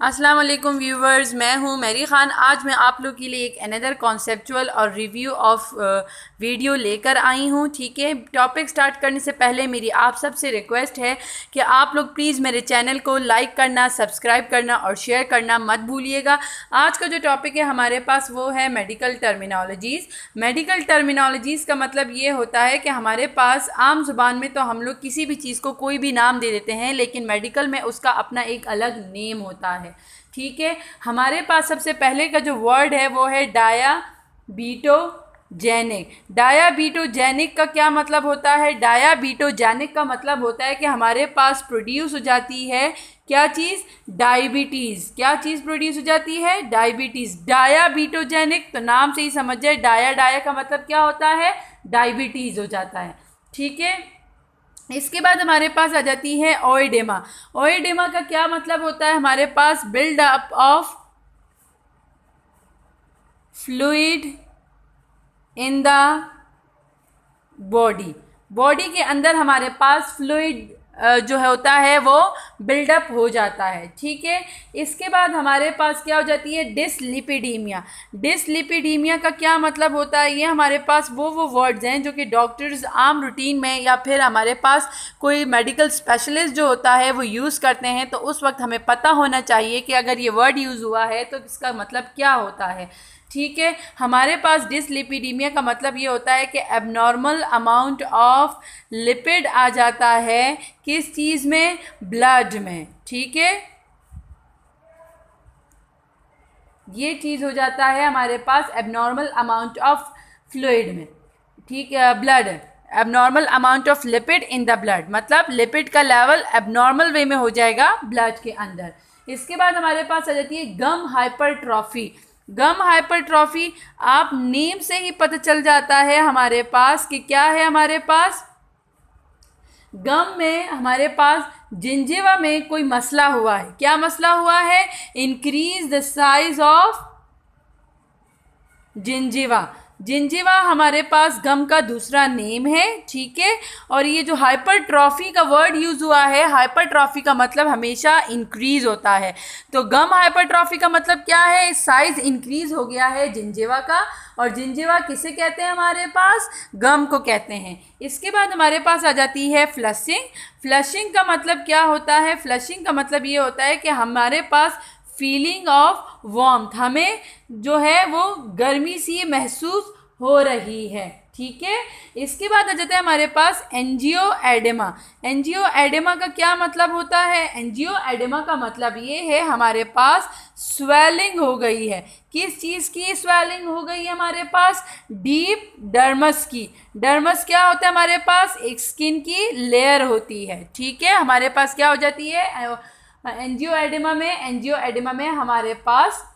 अस्सलाम वालेकुम व्यूवर्स, मैं हूं मैरी ख़ान। आज मैं आप लोग के लिए एक अनदर कॉन्सेप्चुअल और रिव्यू ऑफ वीडियो लेकर आई हूं। ठीक है, टॉपिक स्टार्ट करने से पहले मेरी आप सबसे रिक्वेस्ट है कि आप लोग प्लीज़ मेरे चैनल को लाइक करना, सब्सक्राइब करना और शेयर करना मत भूलिएगा। आज का जो टॉपिक है हमारे पास वो है मेडिकल टर्मिनोलॉजीज़। मेडिकल टर्मिनोलॉजीज़ का मतलब ये होता है कि हमारे पास आम ज़ुबान में तो हम लोग किसी भी चीज़ को कोई भी नाम दे देते हैं, लेकिन मेडिकल में उसका अपना एक अलग नेम होता है। ठीक है, हमारे पास सबसे पहले का जो वर्ड है वो है डायाबीटोजेनिक। डायाबीटोजेनिक का क्या मतलब होता है? डायाबीटोजेनिक का मतलब होता है कि हमारे पास प्रोड्यूस हो जाती है क्या चीज़? डायबिटीज़। क्या चीज़ प्रोड्यूस हो जाती है? डायबिटीज़। डायाबीटोजेनिक तो नाम से ही समझ जाए, डाया डाया का मतलब क्या होता है? डायबिटीज़ हो जाता है। ठीक है, इसके बाद हमारे पास आ जाती है ओएडेमा। ओएडेमा का क्या मतलब होता है? हमारे पास build up of fluid in the body. Body के अंदर हमारे पास फ्लूइड जो है होता है वो बिल्डअप हो जाता है। ठीक है, इसके बाद हमारे पास क्या हो जाती है? डिसलिपिडीमिया। डिसलिपिडीमिया का क्या मतलब होता है? ये हमारे पास वो वर्ड्स हैं जो कि डॉक्टर्स आम रूटीन में या फिर हमारे पास कोई मेडिकल स्पेशलिस्ट जो होता है वो यूज़ करते हैं, तो उस वक्त हमें पता होना चाहिए कि अगर ये वर्ड यूज़ हुआ है तो इसका मतलब क्या होता है। ठीक है, हमारे पास डिसलिपिडीमिया का मतलब ये होता है कि एबनॉर्मल अमाउंट ऑफ लिपिड आ जाता है किस चीज़ में? ब्लड में। ठीक है, ये चीज़ हो जाता है हमारे पास एबनॉर्मल अमाउंट ऑफ फ्लूइड में। ठीक है, blood, abnormal amount of lipid in the blood, मतलब लिपिड का लेवल एबनॉर्मल वे में हो जाएगा ब्लड के अंदर। इसके बाद हमारे पास आ जाती है गम हाइपरट्रॉफी। गम हाइपरट्रॉफी, आप नेम से ही पता चल जाता है हमारे पास कि क्या है। हमारे पास गम में हमारे पास जिंजिवा में कोई मसला हुआ है। क्या मसला हुआ है? Increase the size of gingiva. Gingiva हमारे पास गम का दूसरा नेम है। ठीक है, और ये जो हाइपरट्रॉफी का वर्ड यूज़ हुआ है, हाइपरट्रॉफी का मतलब हमेशा इंक्रीज होता है। तो गम हाइपरट्रॉफी का मतलब क्या है? साइज इंक्रीज हो गया है जिंजिवा का। और जिंजिवा किसे कहते हैं? हमारे पास गम को कहते हैं। इसके बाद हमारे पास आ जाती है फ्लशिंग। फ्लशिंग का मतलब क्या होता है? फ्लशिंग का मतलब ये होता है कि हमारे पास फीलिंग ऑफ वार्मथ, हमें जो है वो गर्मी सी महसूस हो रही है। ठीक है, इसके बाद आ जाता है हमारे पास एंजियो एडेमा। एंजियो एडेमा का क्या मतलब होता है? एंजियो एडेमा का मतलब ये है हमारे पास स्वेलिंग हो गई है। किस चीज़ की स्वेलिंग हो गई है? हमारे पास डीप डर्मस की। डर्मस क्या होता है? हमारे पास एक स्किन की लेयर होती है। ठीक है, हमारे पास क्या हो जाती है? एंजियोएडेमा में हमारे पास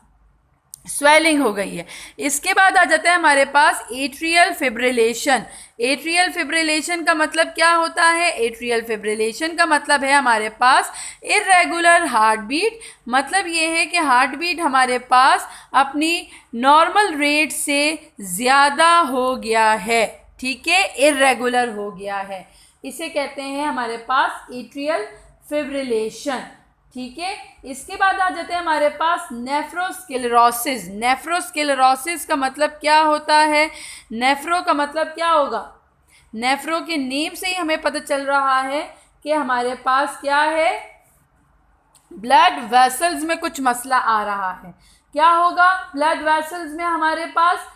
स्वेलिंग हो गई है। इसके बाद आ जाता है हमारे पास एट्रियल फिब्रिलेशन। एट्रियल फिब्रिलेशन का मतलब क्या होता है? एट्रियल फिब्रिलेशन का मतलब है हमारे पास इर्रेगुलर हार्ट बीट। मतलब ये है कि हार्ट बीट हमारे पास अपनी नॉर्मल रेट से ज़्यादा हो गया है। ठीक है, इर्रेगुलर हो गया है, इसे कहते हैं हमारे पास एट्रियल फिब्रिलेशन। ठीक है, इसके बाद आ जाते हैं हमारे पास नेफ्रोस्क्लेरोसिस। नेफ्रोस्क्लेरोसिस का मतलब क्या होता है? नेफ्रो का मतलब क्या होगा? नेफ्रो के नेम से ही हमें पता चल रहा है कि हमारे पास क्या है? ब्लड वेसल्स में कुछ मसला आ रहा है। क्या होगा? ब्लड वेसल्स में हमारे पास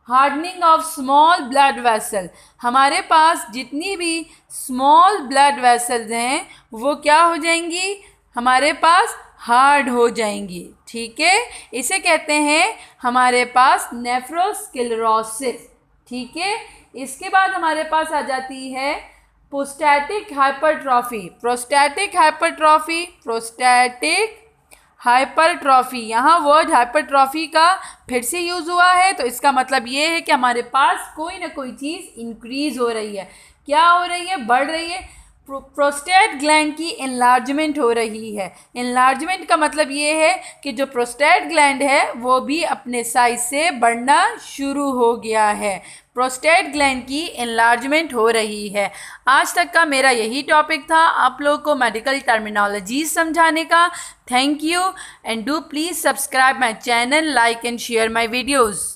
hardening of small blood vessel. हमारे पास जितनी भी स्मॉल ब्लड वेसल्स हैं वो क्या हो जाएंगी? हमारे पास हार्ड हो जाएंगी। ठीक है, इसे कहते हैं हमारे पास नेफ्रोस्क्लेरोसिस। ठीक है, इसके बाद हमारे पास आ जाती है prostatic hypertrophy. Prostatic hypertrophy, prostatic hypertrophy, यहाँ वर्ड हाइपरट्रॉफी का फिर से यूज़ हुआ है, तो इसका मतलब ये है कि हमारे पास कोई ना कोई चीज़ इंक्रीज हो रही है। क्या हो रही है? बढ़ रही है। प्रोस्टेट ग्लैंड की इनलार्जमेंट हो रही है। इनलार्जमेंट का मतलब ये है कि जो प्रोस्टेट ग्लैंड है वो भी अपने साइज से बढ़ना शुरू हो गया है। प्रोस्टेट ग्लैंड की एनलार्जमेंट हो रही है। आज तक का मेरा यही टॉपिक था आप लोग को मेडिकल टर्मिनोलॉजी समझाने का। Thank you and do please subscribe my channel, like and share my videos.